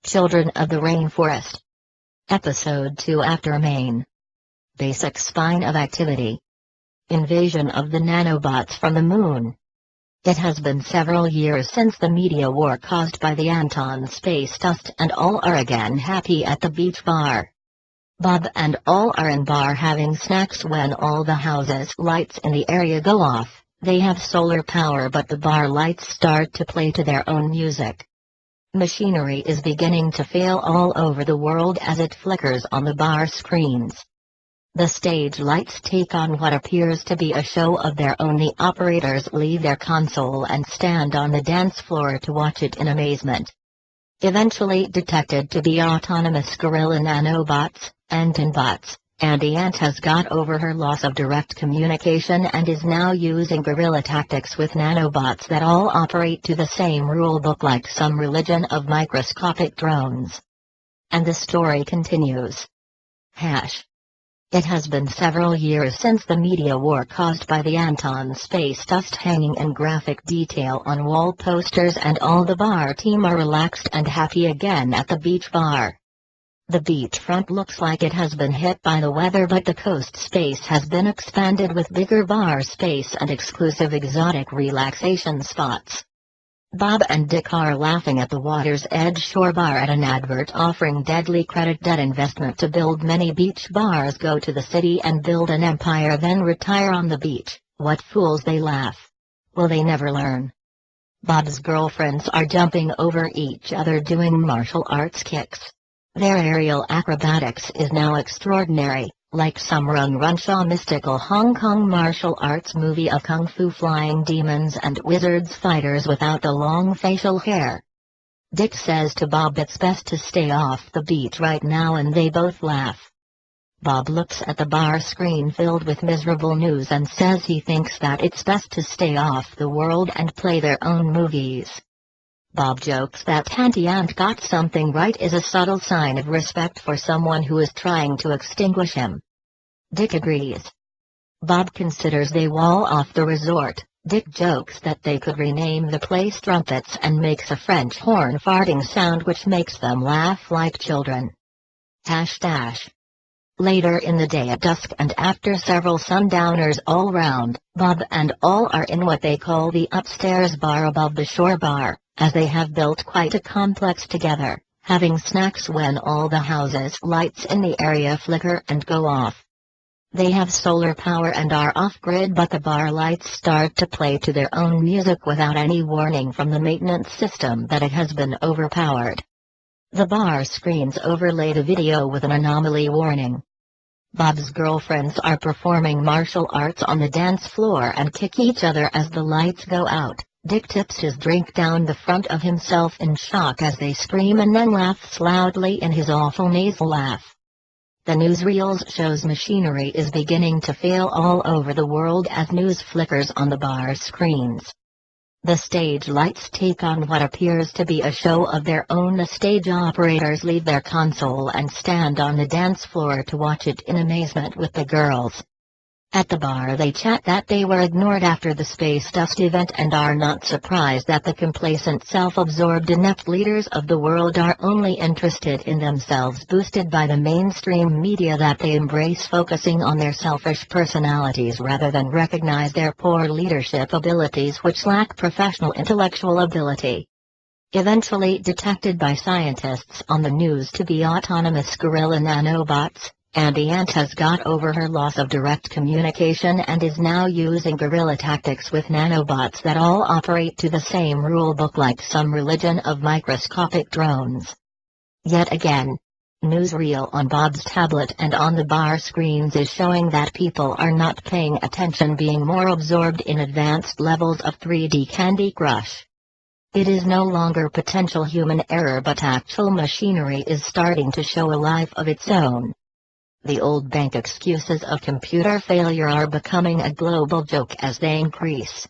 Children of the Rainforest. Episode 2 After Main. Basic spine of activity. Invasion of the nanobots from the moon. It has been several years since the media war caused by the Anton space dust, and all are again happy at the beach bar. Bob and all are in bar having snacks when all the houses' lights in the area go off. They have solar power, but the bar lights start to play to their own music. Machinery is beginning to fail all over the world as it flickers on the bar screens. The stage lights take on what appears to be a show of their own. The operators leave their console and stand on the dance floor to watch it in amazement. Eventually detected to be autonomous guerrilla nanobots, Antonbots Aunti Ant has got over her loss of direct communication and is now using guerrilla tactics with nanobots that all operate to the same rulebook like some religion of microscopic drones. And the story continues. It has been several years since the media war caused by the Anton space dust hanging in graphic detail on wall posters, and all the bar team are relaxed and happy again at the beach bar. The beachfront looks like it has been hit by the weather, but the coast space has been expanded with bigger bar space and exclusive exotic relaxation spots. Bob and Dick are laughing at the water's edge shore bar at an advert offering deadly credit debt investment to build many beach bars. Go to the city and build an empire, then retire on the beach. What fools, they laugh. Will they never learn? Bob's girlfriends are jumping over each other doing martial arts kicks. Their aerial acrobatics is now extraordinary, like some Run-Run-Shaw mystical Hong Kong martial arts movie of kung fu flying demons and wizards fighters without the long facial hair. Dick says to Bob it's best to stay off the beach right now, and they both laugh. Bob looks at the bar screen filled with miserable news and says he thinks that it's best to stay off the world and play their own movies. Bob jokes that Aunti Ant got something right is a subtle sign of respect for someone who is trying to extinguish him. Dick agrees. Bob considers they wall off the resort. Dick jokes that they could rename the place Trumpets and makes a French horn farting sound which makes them laugh like children. Later in the day at dusk and after several sundowners all round, Bob and all are in what they call the upstairs bar above the shore bar, as they have built quite a complex together, having snacks when all the houses' lights in the area flicker and go off. They have solar power and are off-grid, but the bar lights start to play to their own music without any warning from the maintenance system that it has been overpowered. The bar screens overlay the video with an anomaly warning. Bob's girlfriends are performing martial arts on the dance floor and kick each other as the lights go out. Dick tips his drink down the front of himself in shock as they scream and then laughs loudly in his awful nasal laugh. The newsreels shows machinery is beginning to fail all over the world as news flickers on the bar screens. The stage lights take on what appears to be a show of their own. The stage operators leave their console and stand on the dance floor to watch it in amazement with the girls. At the bar they chat that they were ignored after the space dust event and are not surprised that the complacent, self-absorbed, inept leaders of the world are only interested in themselves, boosted by the mainstream media that they embrace, focusing on their selfish personalities rather than recognize their poor leadership abilities which lack professional intellectual ability. Eventually detected by scientists on the news to be autonomous guerrilla nanobots, Aunti Ant has got over her loss of direct communication and is now using guerrilla tactics with nanobots that all operate to the same rulebook like some religion of microscopic drones. Yet again, newsreel on Bob's tablet and on the bar screens is showing that people are not paying attention, being more absorbed in advanced levels of 3D Candy Crush. It is no longer potential human error, but actual machinery is starting to show a life of its own. The old bank excuses of computer failure are becoming a global joke as they increase.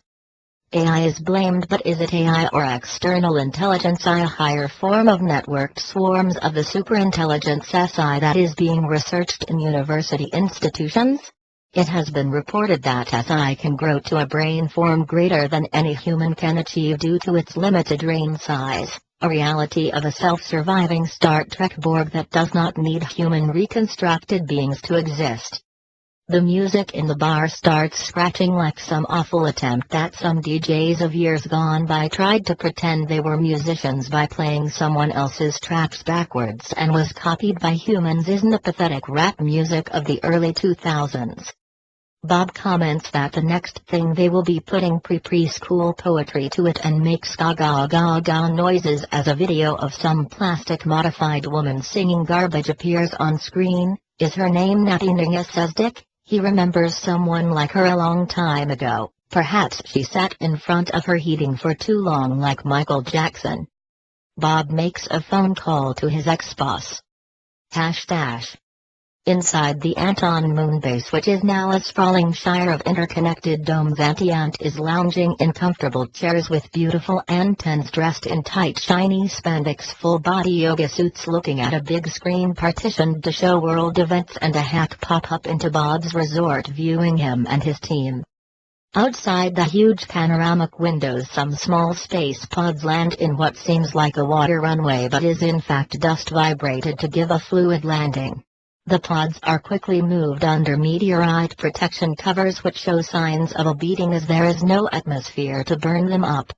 AI is blamed, but is it AI or external intelligence, a higher form of networked swarms of the superintelligence SI that is being researched in university institutions? It has been reported that SI can grow to a brain form greater than any human can achieve due to its limited brain size, a reality of a self-surviving Star Trek Borg that does not need human reconstructed beings to exist. The music in the bar starts scratching like some awful attempt that some DJs of years gone by tried to pretend they were musicians by playing someone else's tracks backwards and was copied by humans. Isn't the pathetic rap music of the early 2000s? Bob comments that the next thing they will be putting preschool poetry to it and makes ga ga ga noises as a video of some plastic-modified woman singing garbage appears on screen. Is her name Natty Ninga, says Dick. He remembers someone like her a long time ago. Perhaps she sat in front of her heating for too long like Michael Jackson. Bob makes a phone call to his ex-boss. Inside the Anton moonbase, which is now a sprawling shire of interconnected domes, Aunti Ant is lounging in comfortable chairs with beautiful Antons dressed in tight shiny spandex full-body yoga suits, looking at a big screen partitioned to show world events, and a hack pop up into Bob's resort viewing him and his team. Outside the huge panoramic windows, some small space pods land in what seems like a water runway but is in fact dust vibrated to give a fluid landing. The pods are quickly moved under meteorite protection covers which show signs of a beating as there is no atmosphere to burn them up.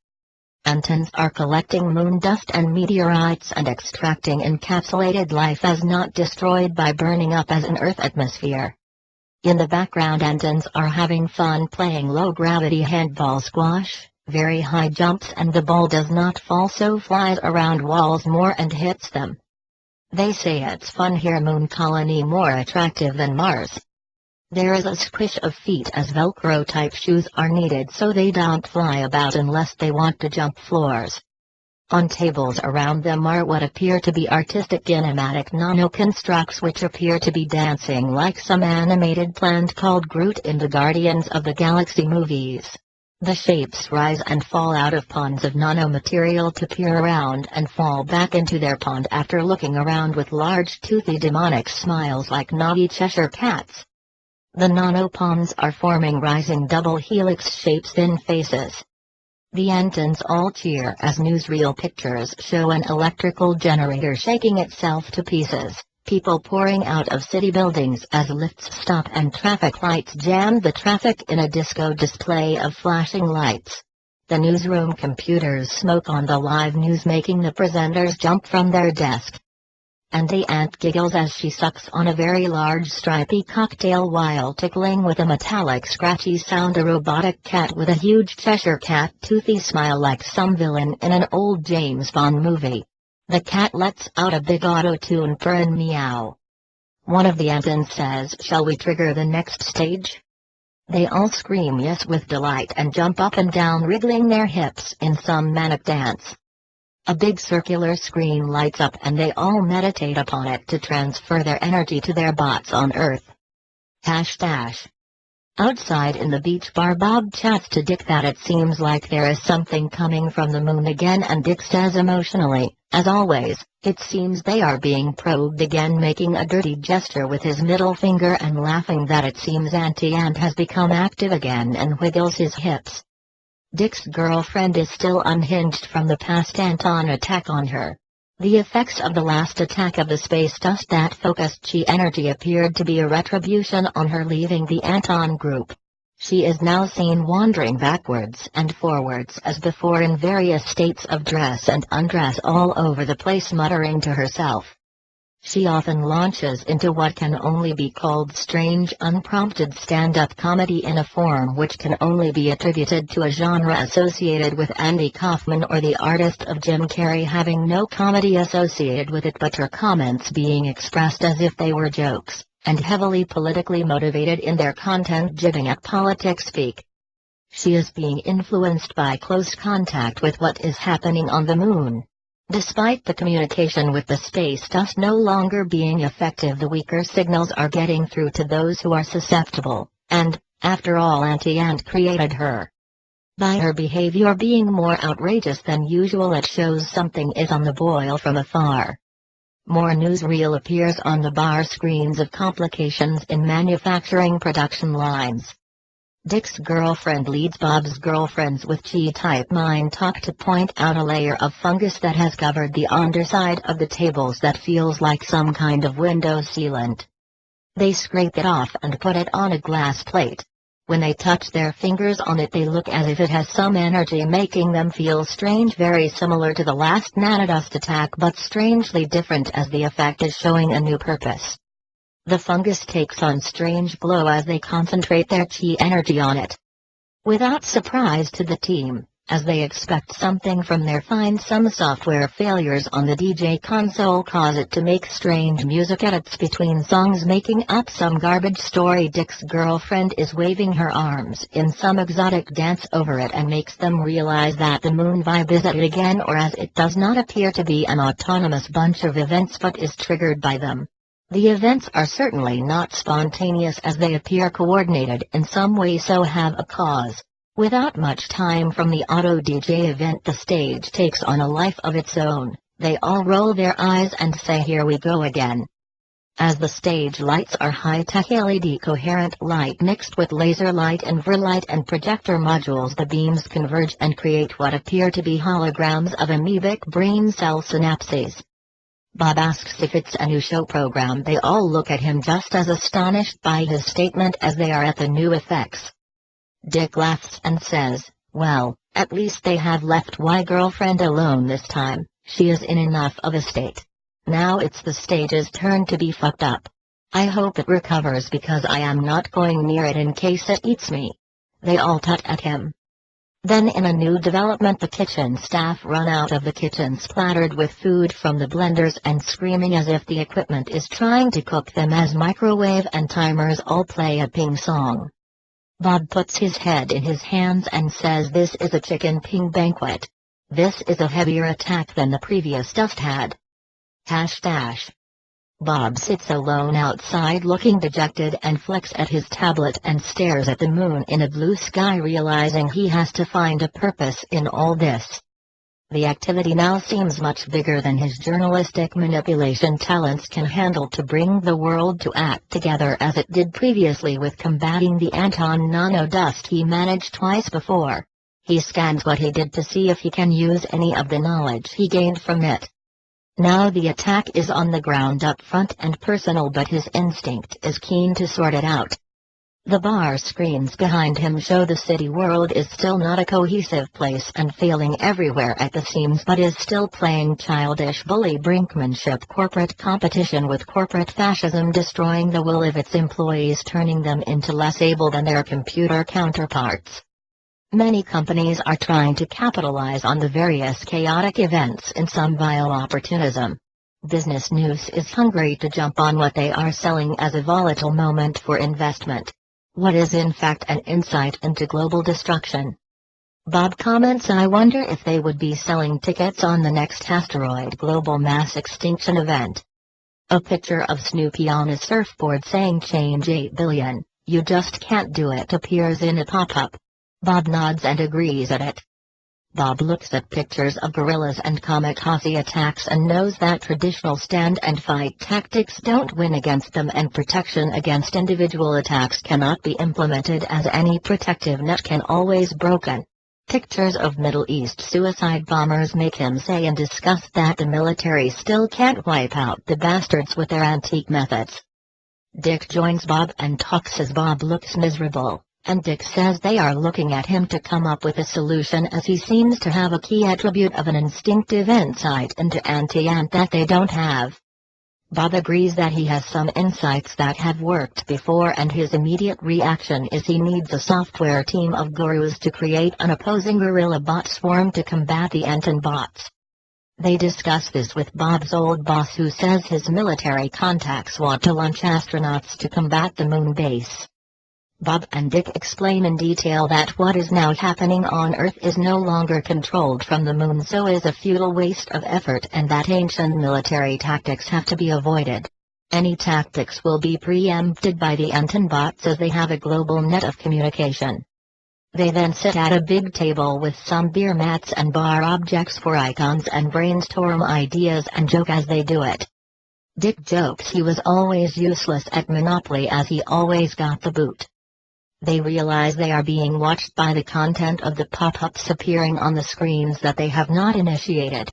Antons are collecting moon dust and meteorites and extracting encapsulated life as not destroyed by burning up as an Earth atmosphere. In the background, Antons are having fun playing low-gravity handball squash, very high jumps, and the ball does not fall so flies around walls more and hits them. They say it's fun here, moon colony more attractive than Mars. There is a squish of feet as Velcro-type shoes are needed so they don't fly about unless they want to jump floors. On tables around them are what appear to be artistic kinematic nano-constructs which appear to be dancing like some animated plant called Groot in the Guardians of the Galaxy movies. The shapes rise and fall out of ponds of nanomaterial to peer around and fall back into their pond after looking around with large toothy demonic smiles like naughty Cheshire cats. The nanoponds are forming rising double helix shapes, thin faces. The Antons all cheer as newsreel pictures show an electrical generator shaking itself to pieces. People pouring out of city buildings as lifts stop and traffic lights jam the traffic in a disco display of flashing lights. The newsroom computers smoke on the live news, making the presenters jump from their desk. Aunti Ant giggles as she sucks on a very large stripy cocktail while tickling with a metallic scratchy sound a robotic cat with a huge Cheshire cat toothy smile like some villain in an old James Bond movie. The cat lets out a big auto-tune purr and meow. One of the Antons says, "Shall we trigger the next stage?" They all scream yes with delight and jump up and down, wriggling their hips in some manic dance. A big circular screen lights up and they all meditate upon it to transfer their energy to their bots on Earth. Outside in the beach bar, Bob chats to Dick that it seems like there is something coming from the moon again, and Dick says emotionally, as always, it seems they are being probed again, making a dirty gesture with his middle finger and laughing that it seems Aunti Ant has become active again and wiggles his hips. Dick's girlfriend is still unhinged from the past Anton attack on her. The effects of the last attack of the space dust that focused chi energy appeared to be a retribution on her leaving the Anton group. She is now seen wandering backwards and forwards as before in various states of dress and undress all over the place, muttering to herself. She often launches into what can only be called strange unprompted stand-up comedy in a form which can only be attributed to a genre associated with Andy Kaufman or the artist of Jim Carrey having no comedy associated with it, but her comments being expressed as if they were jokes, and heavily politically motivated in their content, jibbing at politics speak. She is being influenced by close contact with what is happening on the moon. Despite the communication with the space dust no longer being effective, the weaker signals are getting through to those who are susceptible, and, after all, Aunti Ant created her. By her behavior being more outrageous than usual, it shows something is on the boil from afar. More newsreel appears on the bar screens of complications in manufacturing production lines. Dick's girlfriend leads Bob's girlfriends with G-type mind talk to point out a layer of fungus that has covered the underside of the tables that feels like some kind of window sealant. They scrape it off and put it on a glass plate. When they touch their fingers on it, they look as if it has some energy, making them feel strange, very similar to the last nanodust attack but strangely different, as the effect is showing a new purpose. The fungus takes on strange glow as they concentrate their chi energy on it. Without surprise to the team, as they expect something from there, find some software failures on the DJ console cause it to make strange music edits between songs, making up some garbage story. Dick's girlfriend is waving her arms in some exotic dance over it and makes them realize that the moon vibe is at it again, or as it does not appear to be an autonomous bunch of events but is triggered by them. The events are certainly not spontaneous, as they appear coordinated in some way, so have a cause. Without much time from the auto DJ event, the stage takes on a life of its own. They all roll their eyes and say, "Here we go again." As the stage lights are high-tech LED coherent light mixed with laser light, light and projector modules, the beams converge and create what appear to be holograms of amoebic brain cell synapses. Bob asks if it's a new show program. They all look at him just as astonished by his statement as they are at the new effects. Dick laughs and says, "Well, at least they have left my girlfriend alone this time. She is in enough of a state. Now it's the stage's turn to be fucked up. I hope it recovers, because I am not going near it in case it eats me." They all tut at him. Then, in a new development, the kitchen staff run out of the kitchen splattered with food from the blenders and screaming as if the equipment is trying to cook them, as microwave and timers all play a ping song. Bob puts his head in his hands and says, "This is a chicken ping banquet. This is a heavier attack than the previous dust had." Bob sits alone outside looking dejected and flicks at his tablet and stares at the moon in a blue sky, realizing he has to find a purpose in all this. The activity now seems much bigger than his journalistic manipulation talents can handle, to bring the world to act together as it did previously with combating the Anton nanodust he managed twice before. He scans what he did to see if he can use any of the knowledge he gained from it. Now the attack is on the ground up front and personal, but his instinct is keen to sort it out. The bar screens behind him show the city world is still not a cohesive place and failing everywhere at the seams, but is still playing childish bully brinkmanship, corporate competition with corporate fascism, destroying the will of its employees, turning them into less able than their computer counterparts. Many companies are trying to capitalize on the various chaotic events in some vile opportunism. Business news is hungry to jump on what they are selling as a volatile moment for investment. What is in fact an insight into global destruction. Bob comments, "I wonder if they would be selling tickets on the next asteroid global mass extinction event." A picture of Snoopy on a surfboard saying "Change 8 billion, you just can't do it" appears in a pop-up. Bob nods and agrees at it. Bob looks at pictures of guerrillas and kamikaze attacks and knows that traditional stand-and-fight tactics don't win against them, and protection against individual attacks cannot be implemented, as any protective net can always broken. Pictures of Middle East suicide bombers make him say in disgust that the military still can't wipe out the bastards with their antique methods. Dick joins Bob and talks as Bob looks miserable, and Dick says they are looking at him to come up with a solution, as he seems to have a key attribute of an instinctive insight into Aunti Ant that they don't have. Bob agrees that he has some insights that have worked before, and his immediate reaction is he needs a software team of gurus to create an opposing guerrilla bot swarm to combat the Antonbots. They discuss this with Bob's old boss, who says his military contacts want to launch astronauts to combat the moon base. Bob and Dick explain in detail that what is now happening on Earth is no longer controlled from the moon, so is a futile waste of effort, and that ancient military tactics have to be avoided. Any tactics will be preempted by the Antonbots, as they have a global net of communication. They then sit at a big table with some beer mats and bar objects for icons and brainstorm ideas and joke as they do it. Dick jokes he was always useless at Monopoly, as he always got the boot. They realize they are being watched by the content of the pop-ups appearing on the screens that they have not initiated.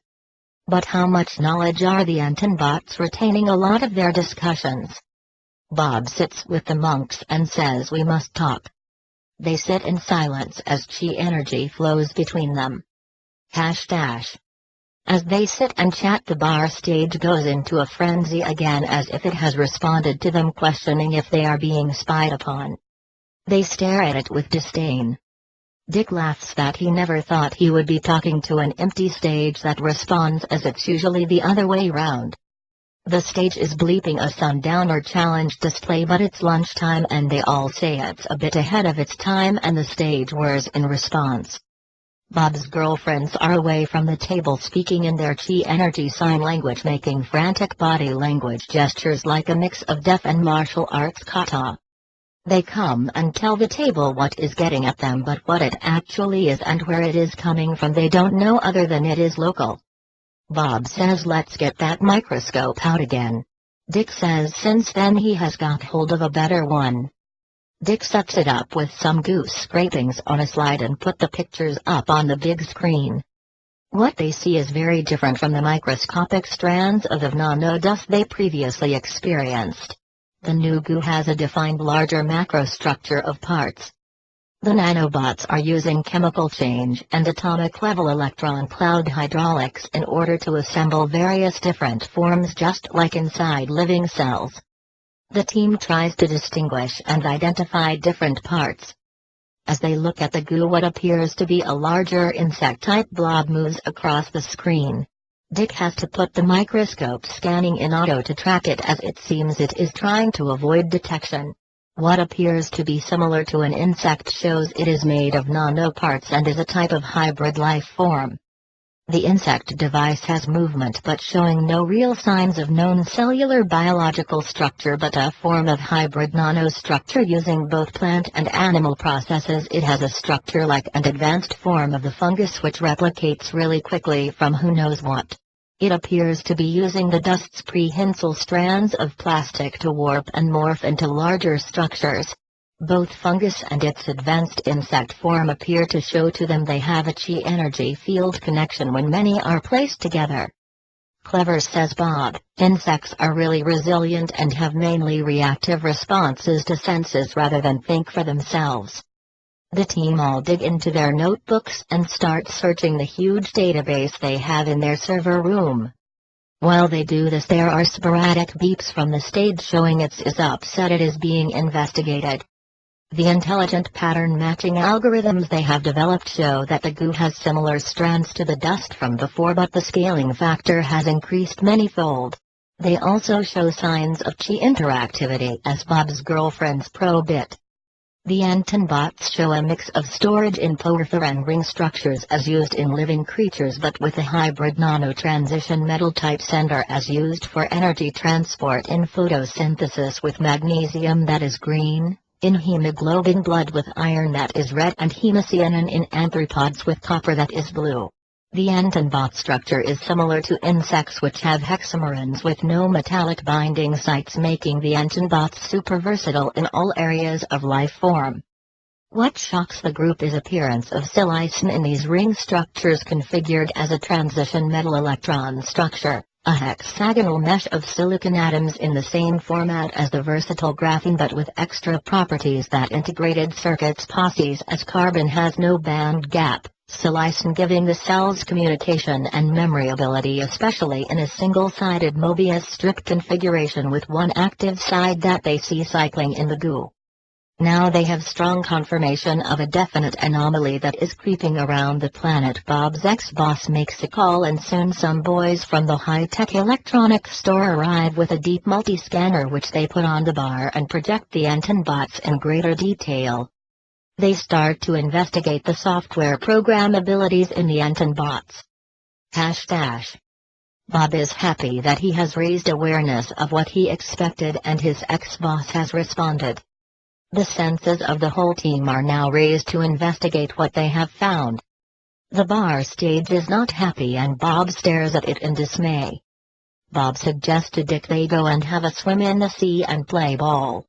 But how much knowledge are the Antonbots retaining? A lot of their discussions. Bob sits with the monks and says we must talk. They sit in silence as chi energy flows between them. As they sit and chat, the bar stage goes into a frenzy again, as if it has responded to them, questioning if they are being spied upon. They stare at it with disdain. Dick laughs that he never thought he would be talking to an empty stage that responds, as it's usually the other way round. The stage is bleeping a sundowner challenge display, but it's lunchtime and they all say it's a bit ahead of its time, and the stage whirs in response. Bob's girlfriends are away from the table, speaking in their chi energy sign language, making frantic body language gestures like a mix of deaf and martial arts kata. They come and tell the table what is getting at them, but what it actually is and where it is coming from they don't know, other than it is local. Bob says let's get that microscope out again. Dick says since then he has got hold of a better one. Dick sets it up with some goose scrapings on a slide and put the pictures up on the big screen. What they see is very different from the microscopic strands of nanodust they previously experienced. The new goo has a defined larger macrostructure of parts. The nanobots are using chemical change and atomic-level electron cloud hydraulics in order to assemble various different forms, just like inside living cells. The team tries to distinguish and identify different parts. As they look at the goo, what appears to be a larger insect-type blob moves across the screen. Dick has to put the microscope scanning in auto to track it, as it seems it is trying to avoid detection. What appears to be similar to an insect shows it is made of nanoparts and is a type of hybrid life form. The insect device has movement but showing no real signs of known cellular biological structure, but a form of hybrid nanostructure using both plant and animal processes. It has a structure-like and advanced form of the fungus which replicates really quickly from who knows what. It appears to be using the dust's prehensile strands of plastic to warp and morph into larger structures. Both fungus and its advanced insect form appear to show to them they have a chi energy field connection when many are placed together. Clever, says Bob. Insects are really resilient and have mainly reactive responses to senses rather than think for themselves. The team all dig into their notebooks and start searching the huge database they have in their server room. While they do this, there are sporadic beeps from the stage showing it is upset it is being investigated. The intelligent pattern matching algorithms they have developed show that the goo has similar strands to the dust from before, but the scaling factor has increased manyfold. They also show signs of chi interactivity as Bob's girlfriends probe it. The Antonbots show a mix of storage in porphyrin ring structures as used in living creatures, but with a hybrid nanotransition metal type sender as used for energy transport in photosynthesis, with magnesium that is green, in hemoglobin blood with iron that is red, and hemocyanin in anthropods with copper that is blue. The Antonbot structure is similar to insects which have hexamerons with no metallic binding sites, making the Antonbots super versatile in all areas of life form. What shocks the group is appearance of silicon in these ring structures configured as a transition metal electron structure, a hexagonal mesh of silicon atoms in the same format as the versatile graphene but with extra properties that integrated circuits possess, as carbon has no band gap. Silicon giving the cells communication and memory ability, especially in a single-sided Mobius strip configuration with one active side that they see cycling in the goo. Now they have strong confirmation of a definite anomaly that is creeping around the planet. Bob's ex-boss makes a call and soon some boys from the high-tech electronics store arrive with a deep multi-scanner which they put on the bar and project the Antonbots in greater detail. They start to investigate the software programmabilities in the Antonbots. Bob is happy that he has raised awareness of what he expected and his ex-boss has responded. The senses of the whole team are now raised to investigate what they have found. The bar stage is not happy and Bob stares at it in dismay. Bob suggests to Dick they go and have a swim in the sea and play ball.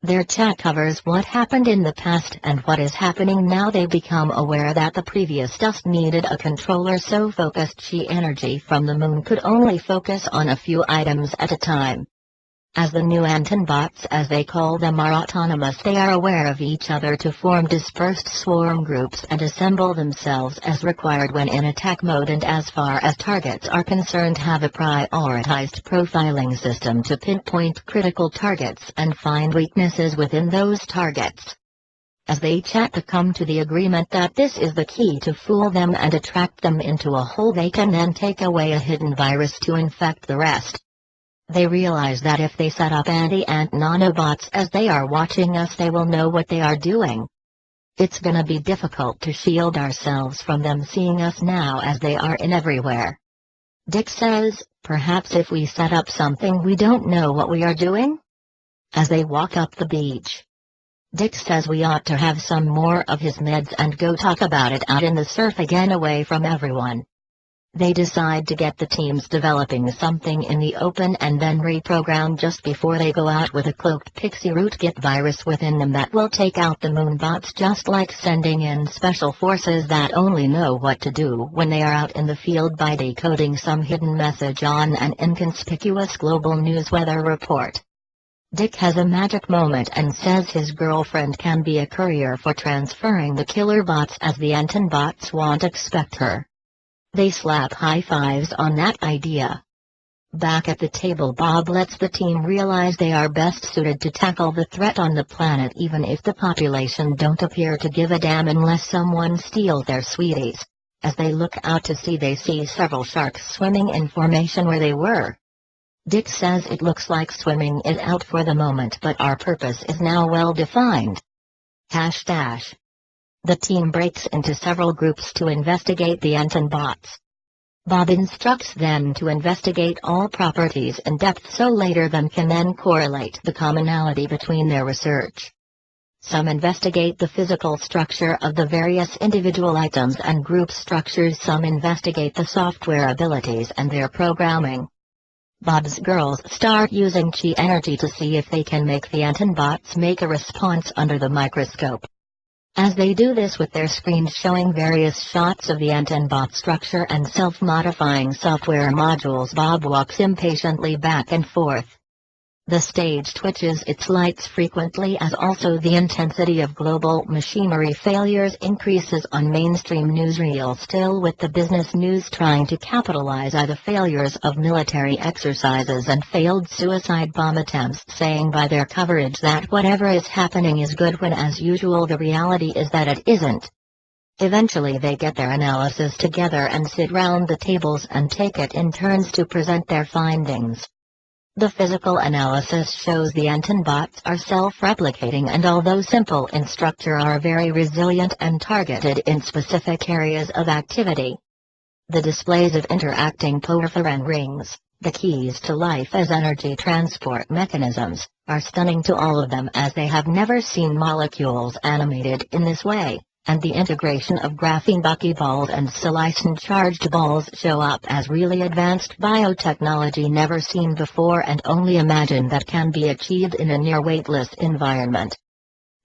Their chat covers what happened in the past and what is happening now. They become aware that the previous dust needed a controller, so focused chi energy from the moon could only focus on a few items at a time. As the new Antonbots, as they call them, are autonomous, they are aware of each other to form dispersed swarm groups and assemble themselves as required when in attack mode, and as far as targets are concerned have a prioritized profiling system to pinpoint critical targets and find weaknesses within those targets. As they chat to come to the agreement that this is the key to fool them and attract them into a hole, they can then take away a hidden virus to infect the rest. They realize that if they set up anti-ant nanobots as they are watching us, they will know what they are doing. It's gonna be difficult to shield ourselves from them seeing us now, as they are in everywhere. Dick says, perhaps if we set up something we don't know what we are doing? As they walk up the beach, Dick says we ought to have some more of his meds and go talk about it out in the surf again, away from everyone. They decide to get the teams developing something in the open and then reprogram just before they go out with a cloaked pixie rootkit virus within them that will take out the moonbots, just like sending in special forces that only know what to do when they are out in the field by decoding some hidden message on an inconspicuous global news weather report. Dick has a magic moment and says his girlfriend can be a courier for transferring the killer bots as the Antonbots won't expect her. They slap high fives on that idea. Back at the table, Bob lets the team realize they are best suited to tackle the threat on the planet, even if the population don't appear to give a damn unless someone steals their sweeties. As they look out to sea, they see several sharks swimming in formation where they were. Dick says it looks like swimming is out for the moment, but our purpose is now well defined. #. The team breaks into several groups to investigate the Antonbots. Bob instructs them to investigate all properties in depth so later them can then correlate the commonality between their research. Some investigate the physical structure of the various individual items and group structures, some investigate the software abilities and their programming. Bob's girls start using chi energy to see if they can make the Antonbots make a response under the microscope. As they do this with their screens showing various shots of the Antonbot structure and self-modifying software modules, Bob walks impatiently back and forth. The stage twitches its lights frequently as also the intensity of global machinery failures increases on mainstream newsreel, still with the business news trying to capitalize on the failures of military exercises and failed suicide bomb attempts, saying by their coverage that whatever is happening is good when as usual the reality is that it isn't. Eventually they get their analysis together and sit round the tables and take it in turns to present their findings. The physical analysis shows the Antonbots are self-replicating and although simple in structure are very resilient and targeted in specific areas of activity. The displays of interacting porphyrin rings, the keys to life as energy transport mechanisms, are stunning to all of them as they have never seen molecules animated in this way. And the integration of graphene buckyballs and silicon charged balls show up as really advanced biotechnology never seen before and only imagine that can be achieved in a near weightless environment.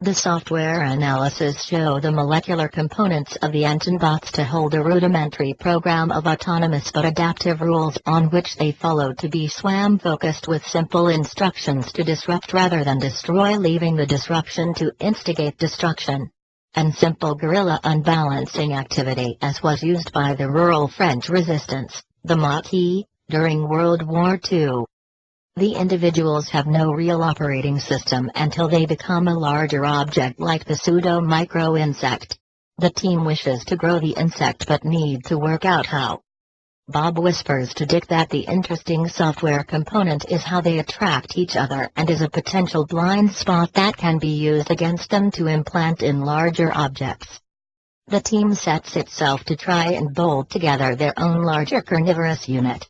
The software analysis show the molecular components of the Antonbots to hold a rudimentary program of autonomous but adaptive rules on which they follow to be SWAM focused with simple instructions to disrupt rather than destroy, leaving the disruption to instigate destruction. And simple guerrilla unbalancing activity as was used by the rural French resistance, the Maquis, during World War II. The individuals have no real operating system until they become a larger object like the pseudo-micro-insect. The team wishes to grow the insect but need to work out how. Bob whispers to Dick that the interesting software component is how they attract each other and is a potential blind spot that can be used against them to implant in larger objects. The team sets itself to try and bolt together their own larger carnivorous unit.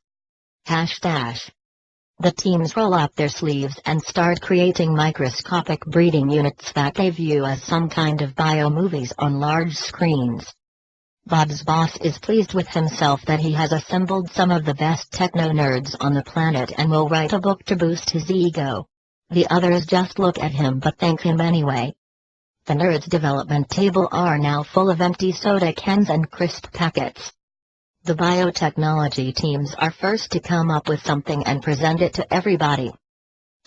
#. The teams roll up their sleeves and start creating microscopic breeding units that they view as some kind of bio-movies on large screens. Bob's boss is pleased with himself that he has assembled some of the best techno-nerds on the planet and will write a book to boost his ego. The others just look at him but thank him anyway. The nerd's development table are now full of empty soda cans and crisp packets. The biotechnology teams are first to come up with something and present it to everybody.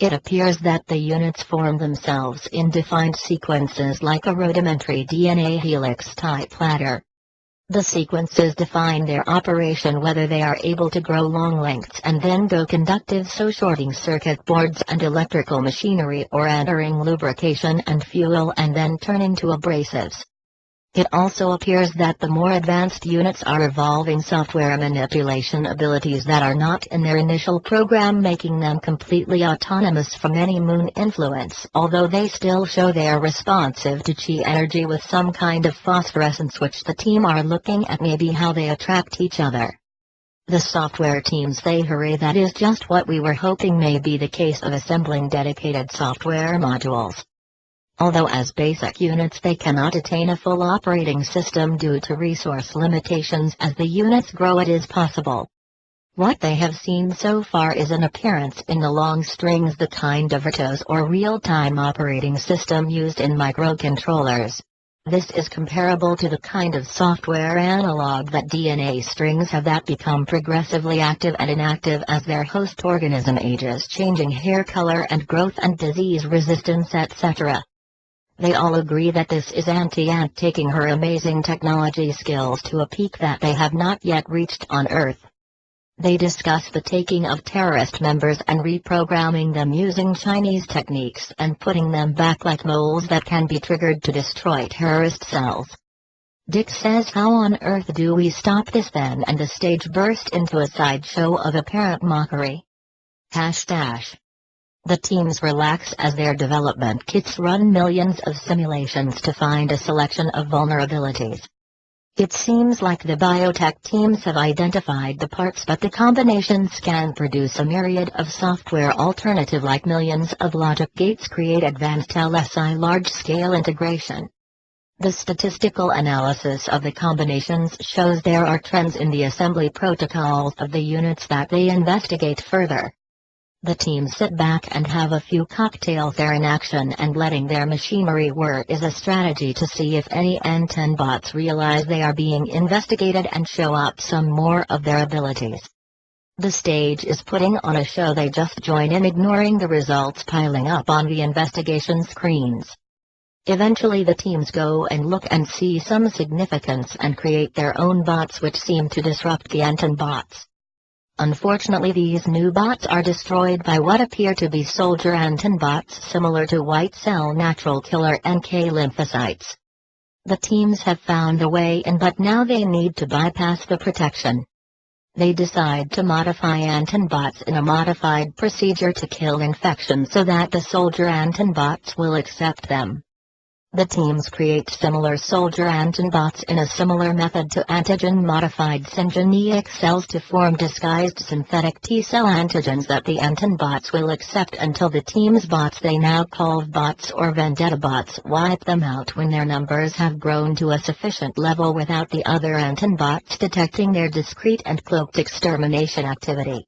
It appears that the units form themselves in defined sequences like a rudimentary DNA helix-type ladder. The sequences define their operation, whether they are able to grow long lengths and then go conductive, so shorting circuit boards and electrical machinery, or entering lubrication and fuel and then turning to abrasives. It also appears that the more advanced units are evolving software manipulation abilities that are not in their initial program, making them completely autonomous from any moon influence, although they still show they are responsive to chi energy with some kind of phosphorescence, which the team are looking at maybe how they attract each other. The software teams say hooray, that is just what we were hoping may be the case of assembling dedicated software modules. Although as basic units they cannot attain a full operating system due to resource limitations, as the units grow it is possible. What they have seen so far is an appearance in the long strings, the kind of RTOS or real-time operating system used in microcontrollers. This is comparable to the kind of software analog that DNA strings have that become progressively active and inactive as their host organism ages, changing hair color and growth and disease resistance, etc. They all agree that this is Aunti Ant taking her amazing technology skills to a peak that they have not yet reached on Earth. They discuss the taking of terrorist members and reprogramming them using Chinese techniques and putting them back like moles that can be triggered to destroy terrorist cells. Dick says, how on earth do we stop this then? And the stage burst into a sideshow of apparent mockery. The teams relax as their development kits run millions of simulations to find a selection of vulnerabilities. It seems like the biotech teams have identified the parts, but the combinations can produce a myriad of software alternative, like millions of logic gates create advanced LSI large-scale integration. The statistical analysis of the combinations shows there are trends in the assembly protocols of the units that they investigate further. The teams sit back and have a few cocktails there in action, and letting their machinery work is a strategy to see if any Antonbots realize they are being investigated and show up some more of their abilities. The stage is putting on a show. They just join in, ignoring the results piling up on the investigation screens. Eventually the teams go and look and see some significance and create their own bots, which seem to disrupt the Antonbots. Unfortunately, these new bots are destroyed by what appear to be soldier Antonbots similar to white cell natural killer NK lymphocytes. The teams have found a way in, but now they need to bypass the protection. They decide to modify Antonbots in a modified procedure to kill infection so that the soldier Antonbots will accept them. The teams create similar soldier Antonbots in a similar method to antigen-modified syngeneic cells to form disguised synthetic T-cell antigens that the Antonbots will accept until the team's bots, they now call bots or vendetta bots, wipe them out when their numbers have grown to a sufficient level without the other Antonbots detecting their discreet and cloaked extermination activity.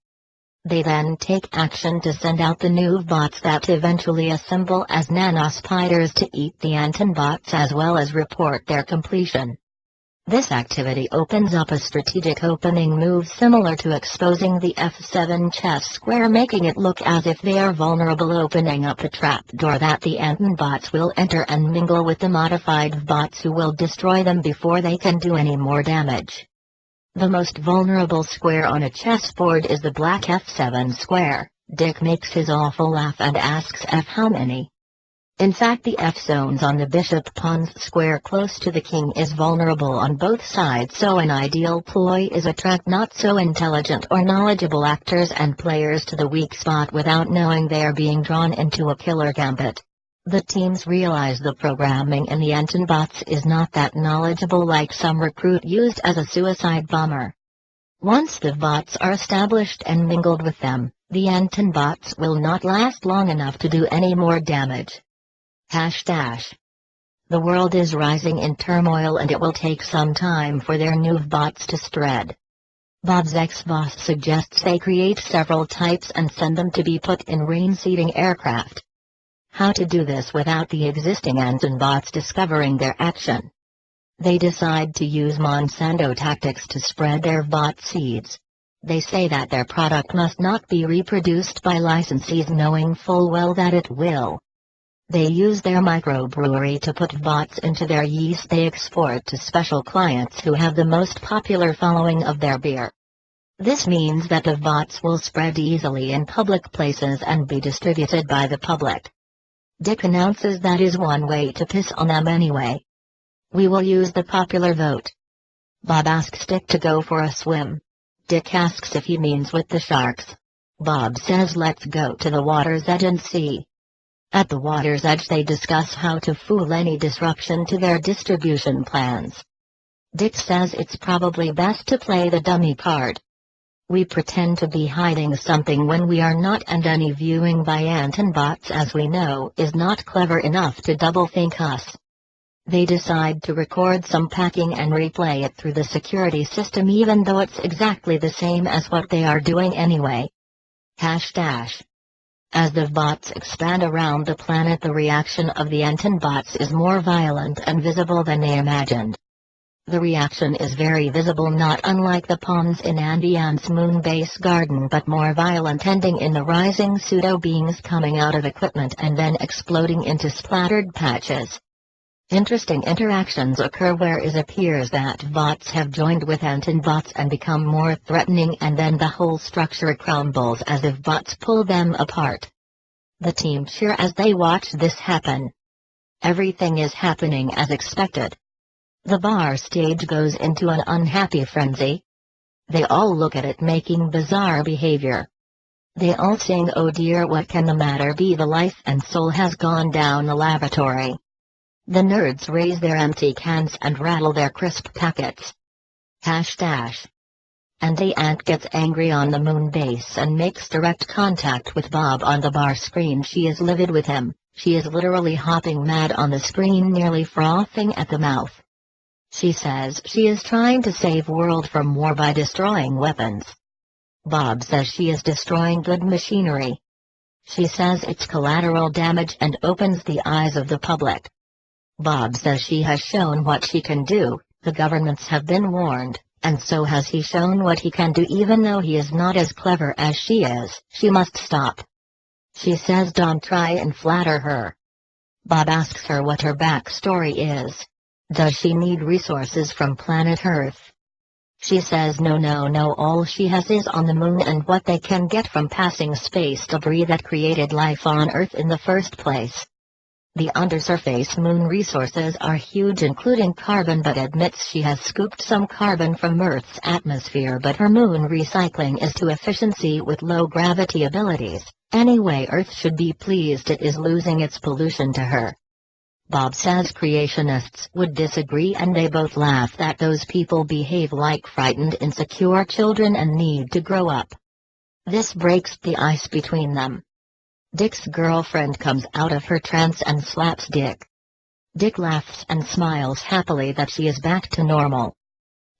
They then take action to send out the new bots that eventually assemble as nanospiders to eat the Antonbots as well as report their completion. This activity opens up a strategic opening move similar to exposing the F7 chess square, making it look as if they are vulnerable, opening up a trapdoor that the Antonbots will enter and mingle with the modified bots who will destroy them before they can do any more damage. The most vulnerable square on a chessboard is the black F7 square. Dick makes his awful laugh and asks F how many. In fact, the F zones on the bishop pawns square close to the king is vulnerable on both sides, so an ideal ploy is attract not so intelligent or knowledgeable actors and players to the weak spot without knowing they are being drawn into a killer gambit. The teams realize the programming in the Antonbots is not that knowledgeable, like some recruit used as a suicide bomber. Once the bots are established and mingled with them, the Antonbots will not last long enough to do any more damage. The world is rising in turmoil, and it will take some time for their new bots to spread. Bob's ex-boss suggests they create several types and send them to be put in rain-seeding aircraft. How to do this without the existing Antonbots discovering their action. They decide to use Monsanto tactics to spread their bot seeds. They say that their product must not be reproduced by licensees, knowing full well that it will. They use their microbrewery to put bots into their yeast they export to special clients who have the most popular following of their beer. This means that the bots will spread easily in public places and be distributed by the public. Dick announces that is one way to piss on them anyway. We will use the popular vote. Bob asks Dick to go for a swim. Dick asks if he means with the sharks. Bob says let's go to the water's edge and see. At the water's edge they discuss how to fool any disruption to their distribution plans. Dick says it's probably best to play the dummy card. We pretend to be hiding something when we are not, and any viewing by Antonbots, as we know, is not clever enough to double-think us. They decide to record some packing and replay it through the security system, even though it's exactly the same as what they are doing anyway. As the bots expand around the planet, the reaction of the Antonbots is more violent and visible than they imagined. The reaction is very visible, not unlike the ponds in Aunti Ant's moon base garden, but more violent, ending in the rising pseudo-beings coming out of equipment and then exploding into splattered patches. Interesting interactions occur where it appears that bots have joined with Antonbots and become more threatening, and then the whole structure crumbles as if bots pull them apart. The team cheer as they watch this happen. Everything is happening as expected. The bar stage goes into an unhappy frenzy. They all look at it making bizarre behavior. They all sing, "Oh dear, what can the matter be? The life and soul has gone down the lavatory." The nerds raise their empty cans and rattle their crisp packets. Aunti Ant gets angry on the moon base and makes direct contact with Bob on the bar screen. She is livid with him. She is literally hopping mad on the screen, nearly frothing at the mouth. She says she is trying to save world from war by destroying weapons. Bob says she is destroying good machinery. She says it's collateral damage and opens the eyes of the public. Bob says she has shown what she can do, the governments have been warned, and so has he shown what he can do. Even though he is not as clever as she is, she must stop. She says don't try and flatter her. Bob asks her what her backstory is. Does she need resources from planet Earth? She says no, all she has is on the moon and what they can get from passing space debris that created life on Earth in the first place. The undersurface moon resources are huge, including carbon, but admits she has scooped some carbon from Earth's atmosphere, but her moon recycling is to efficiency with low gravity abilities. Anyway, Earth should be pleased it is losing its pollution to her. Bob says creationists would disagree, and they both laugh that those people behave like frightened, insecure children and need to grow up. This breaks the ice between them. Dick's girlfriend comes out of her trance and slaps Dick. Dick laughs and smiles happily that she is back to normal.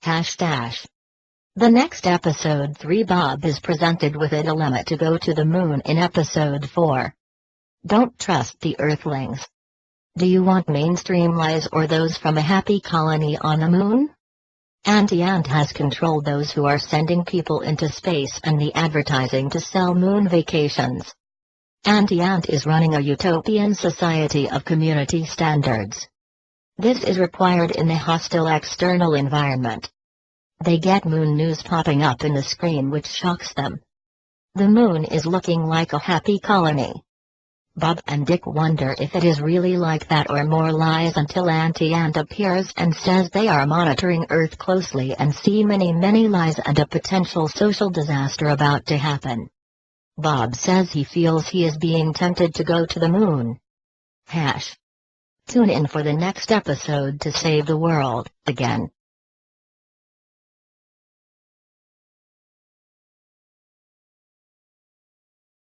The next episode 3, Bob is presented with a dilemma to go to the moon in episode 4. Don't trust the Earthlings. Do you want mainstream lies or those from a happy colony on the moon? Aunti Ant has controlled those who are sending people into space and the advertising to sell moon vacations. Aunti Ant is running a utopian society of community standards. This is required in a hostile external environment. They get moon news popping up in the screen which shocks them. The moon is looking like a happy colony. Bob and Dick wonder if it is really like that or more lies, until Aunti Ant appears and says they are monitoring Earth closely and see many lies and a potential social disaster about to happen. Bob says he feels he is being tempted to go to the moon. Tune in for the next episode to save the world, again.